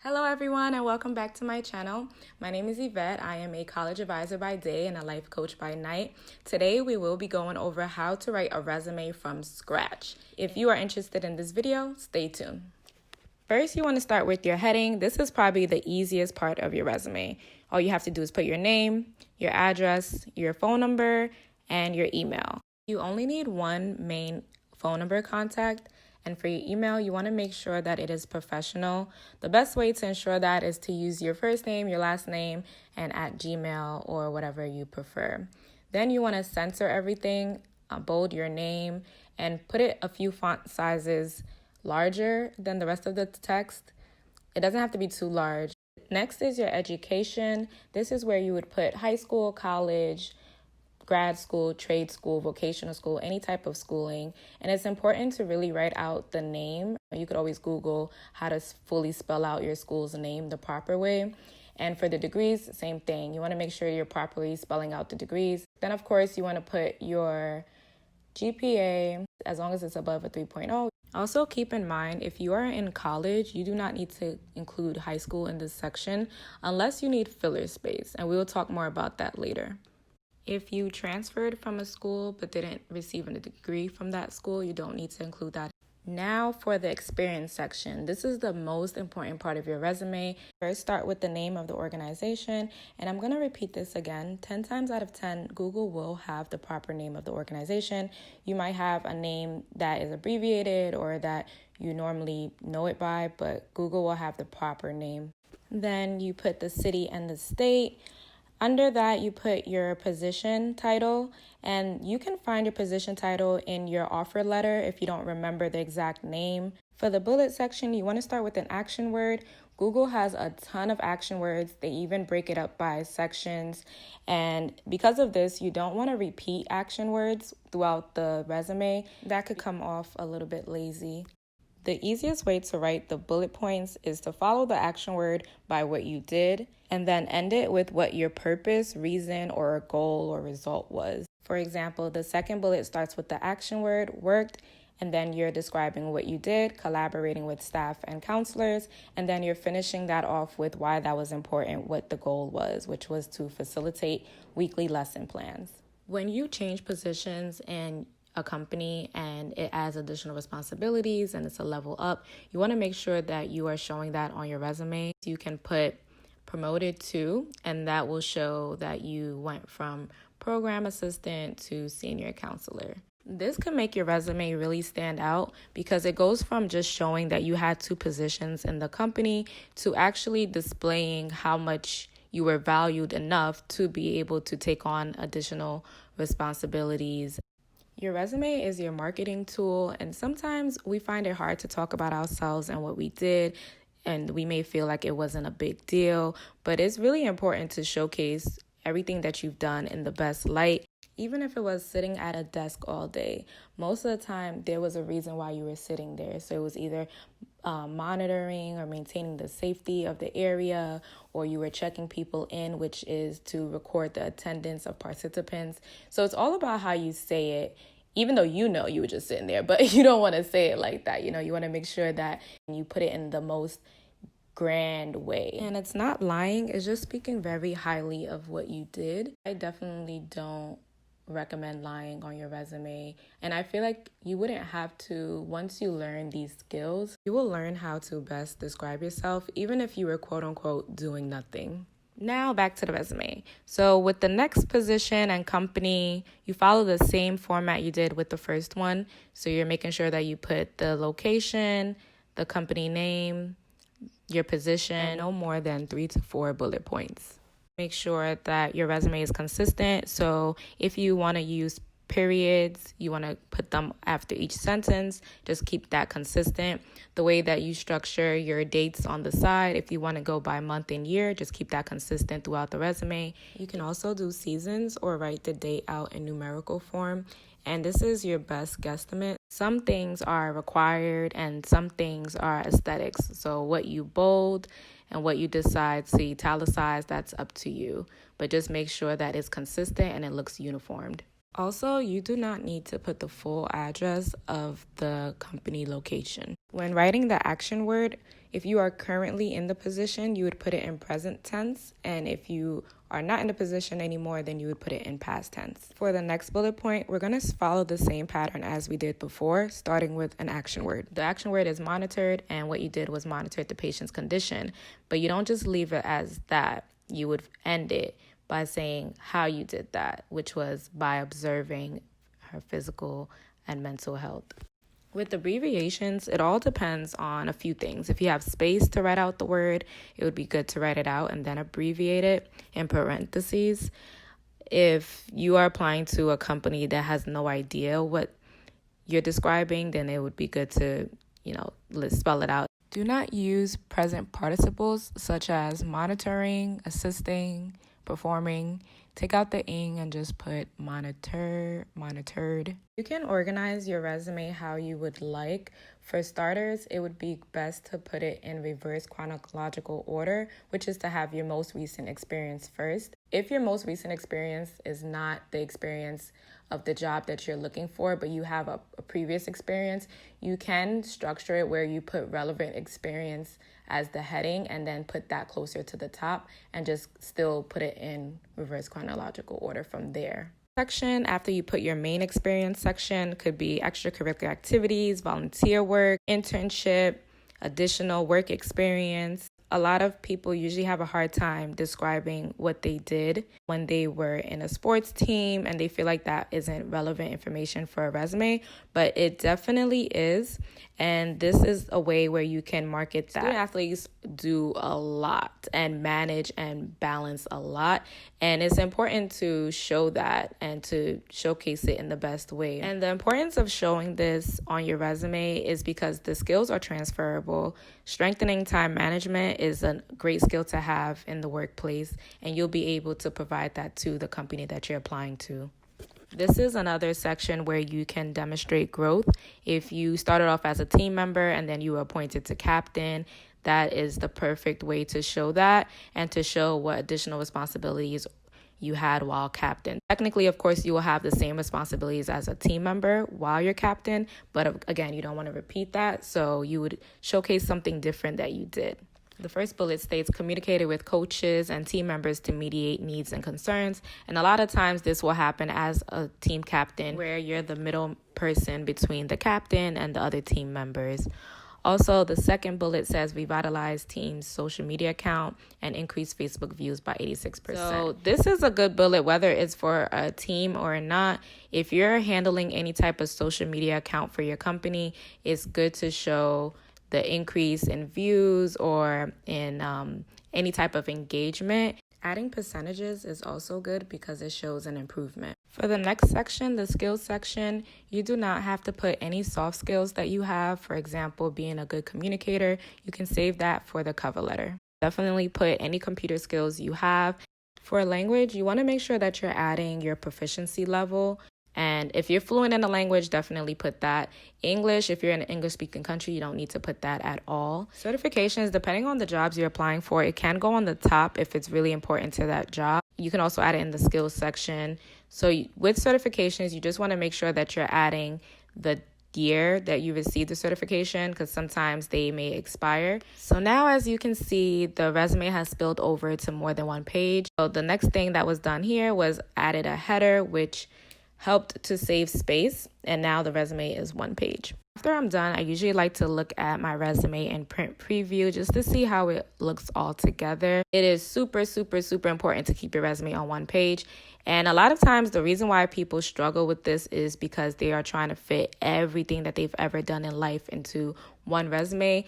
Hello everyone and welcome back to my channel. My name is Yvette. I am a college advisor by day and a life coach by night. Today we will be going over how to write a resume from scratch. If you are interested in this video, stay tuned. First, you want to start with your heading. This is probably the easiest part of your resume. All you have to do is put your name, your address, your phone number, and your email. You only need one main phone number contact. And for your email, you want to make sure that it is professional. The best way to ensure that is to use your first name, your last name, and at Gmail or whatever you prefer. Then you want to censor everything, bold your name, and put it a few font sizes larger than the rest of the text. It doesn't have to be too large. Next is your education. This is where you would put high school, college, grad school, trade school, vocational school, any type of schooling. And it's important to really write out the name. You could always Google how to fully spell out your school's name the proper way. And for the degrees, same thing. You want to make sure you're properly spelling out the degrees. Then, of course, you want to put your GPA as long as it's above a 3.0. Also, keep in mind, if you are in college, you do not need to include high school in this section unless you need filler space. And we will talk more about that later. If you transferred from a school but didn't receive a degree from that school, you don't need to include that. Now for the experience section. This is the most important part of your resume. First, start with the name of the organization. And I'm going to repeat this again. 10 times out of 10, Google will have the proper name of the organization. You might have a name that is abbreviated or that you normally know it by, but Google will have the proper name. Then you put the city and the state. Under that, you put your position title, and you can find your position title in your offer letter if you don't remember the exact name. For the bullet section, you want to start with an action word. Google has a ton of action words. They even break it up by sections. And because of this, you don't want to repeat action words throughout the resume. That could come off a little bit lazy. The easiest way to write the bullet points is to follow the action word by what you did and then end it with what your purpose, reason, or goal or result was. For example, the second bullet starts with the action word, worked, and then you're describing what you did, collaborating with staff and counselors, and then you're finishing that off with why that was important, what the goal was, which was to facilitate weekly lesson plans. When you change positions and a company and it adds additional responsibilities and it's a level up, you want to make sure that you are showing that on your resume. You can put promoted to, and that will show that you went from program assistant to senior counselor. This can make your resume really stand out because it goes from just showing that you had two positions in the company to actually displaying how much you were valued enough to be able to take on additional responsibilities. Your resume is your marketing tool, and sometimes we find it hard to talk about ourselves and what we did, and we may feel like it wasn't a big deal, but it's really important to showcase everything that you've done in the best light. Even if it was sitting at a desk all day, most of the time there was a reason why you were sitting there. So it was either monitoring or maintaining the safety of the area, or you were checking people in, which is to record the attendance of participants. So it's all about how you say it, even though you know you were just sitting there, but you don't want to say it like that. You know, you want to make sure that you put it in the most grand way. And it's not lying, it's just speaking very highly of what you did. I definitely don't recommend lying on your resume, and I feel like you wouldn't have to. Once you learn these skills, you will learn how to best describe yourself, even if you were quote unquote doing nothing. Now back to the resume. So with the next position and company, you follow the same format you did with the first one. So you're making sure that you put the location, the company name, your position, and no more than 3 to 4 bullet points. Make sure that your resume is consistent. So if you want to use periods, you want to put them after each sentence, just keep that consistent. The way that you structure your dates on the side, if you want to go by month and year, just keep that consistent throughout the resume. You can also do seasons or write the date out in numerical form. And this is your best guesstimate. Some things are required and some things are aesthetics. So what you bold and what you decide to italicize, that's up to you. But just make sure that it's consistent and it looks uniformed. Also, you do not need to put the full address of the company location. When writing the action word, if you are currently in the position, you would put it in present tense. And if you are not in the position anymore, then you would put it in past tense. For the next bullet point, we're going to follow the same pattern as we did before, starting with an action word. The action word is monitored, and what you did was monitored the patient's condition. But you don't just leave it as that. You would end it by saying how you did that, which was by observing her physical and mental health. With abbreviations, it all depends on a few things. If you have space to write out the word, it would be good to write it out and then abbreviate it in parentheses. If you are applying to a company that has no idea what you're describing, then it would be good to, spell it out. Do not use present participles such as monitoring, assisting, performing. Take out the ing and just put monitored. You can organize your resume how you would like. For starters, it would be best to put it in reverse chronological order, which is to have your most recent experience first. If your most recent experience is not the experience of the job that you're looking for, but you have a previous experience, you can structure it where you put relevant experience as the heading and then put that closer to the top and just still put it in reverse chronological order from there. Section after you put your main experience section could be extracurricular activities, volunteer work, internship, additional work experience. A lot of people usually have a hard time describing what they did when they were in a sports team, and they feel like that isn't relevant information for a resume, but it definitely is. And this is a way where you can market that. Student athletes do a lot and manage and balance a lot. And it's important to show that and to showcase it in the best way. And the importance of showing this on your resume is because the skills are transferable. Strengthening time management is a great skill to have in the workplace, and you'll be able to provide that to the company that you're applying to. This is another section where you can demonstrate growth. If you started off as a team member and then you were appointed to captain, that is the perfect way to show that and to show what additional responsibilities you had while captain. Technically, of course, you will have the same responsibilities as a team member while you're captain, but again, you don't want to repeat that, so you would showcase something different that you did. The first bullet states communicated with coaches and team members to mediate needs and concerns. And a lot of times this will happen as a team captain where you're the middle person between the captain and the other team members. Also, the second bullet says revitalize team's social media account and increase Facebook views by 86%. So this is a good bullet, whether it's for a team or not. If you're handling any type of social media account for your company, it's good to show the increase in views or in any type of engagement. Adding percentages is also good because it shows an improvement. For the next section, the skills section, you do not have to put any soft skills that you have. For example, being a good communicator, you can save that for the cover letter. Definitely put any computer skills you have. For language, you want to make sure that you're adding your proficiency level. And if you're fluent in the language, definitely put that. English, if you're in an English-speaking country, you don't need to put that at all. Certifications, depending on the jobs you're applying for, it can go on the top if it's really important to that job. You can also add it in the skills section. So with certifications, you just want to make sure that you're adding the year that you received the certification, because sometimes they may expire. So now, as you can see, the resume has spilled over to more than one page. So the next thing that was done here was added a header, which helped to save space, and now the resume is one page. After I'm done, I usually like to look at my resume in print preview just to see how it looks all together. It is super, super, super important to keep your resume on one page. And a lot of times the reason why people struggle with this is because they are trying to fit everything that they've ever done in life into one resume.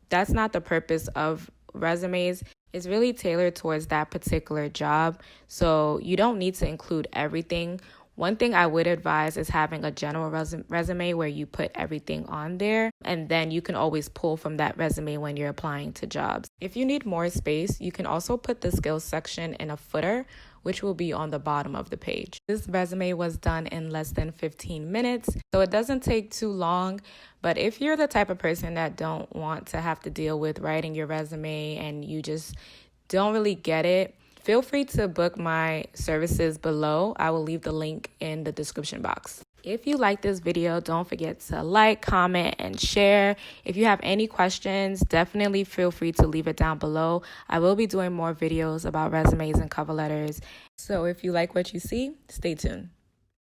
That's not the purpose of resumes. It's really tailored towards that particular job. So you don't need to include everything. One thing I would advise is having a general resume where you put everything on there, and then you can always pull from that resume when you're applying to jobs. If you need more space, you can also put the skills section in a footer, which will be on the bottom of the page. This resume was done in less than 15 minutes, so it doesn't take too long. But if you're the type of person that don't want to have to deal with writing your resume and you just don't really get it, Feel free to book my services below. I will leave the link in the description box. If you like this video, don't forget to like, comment, and share. If you have any questions, definitely feel free to leave it down below. I will be doing more videos about resumes and cover letters. So if you like what you see, stay tuned.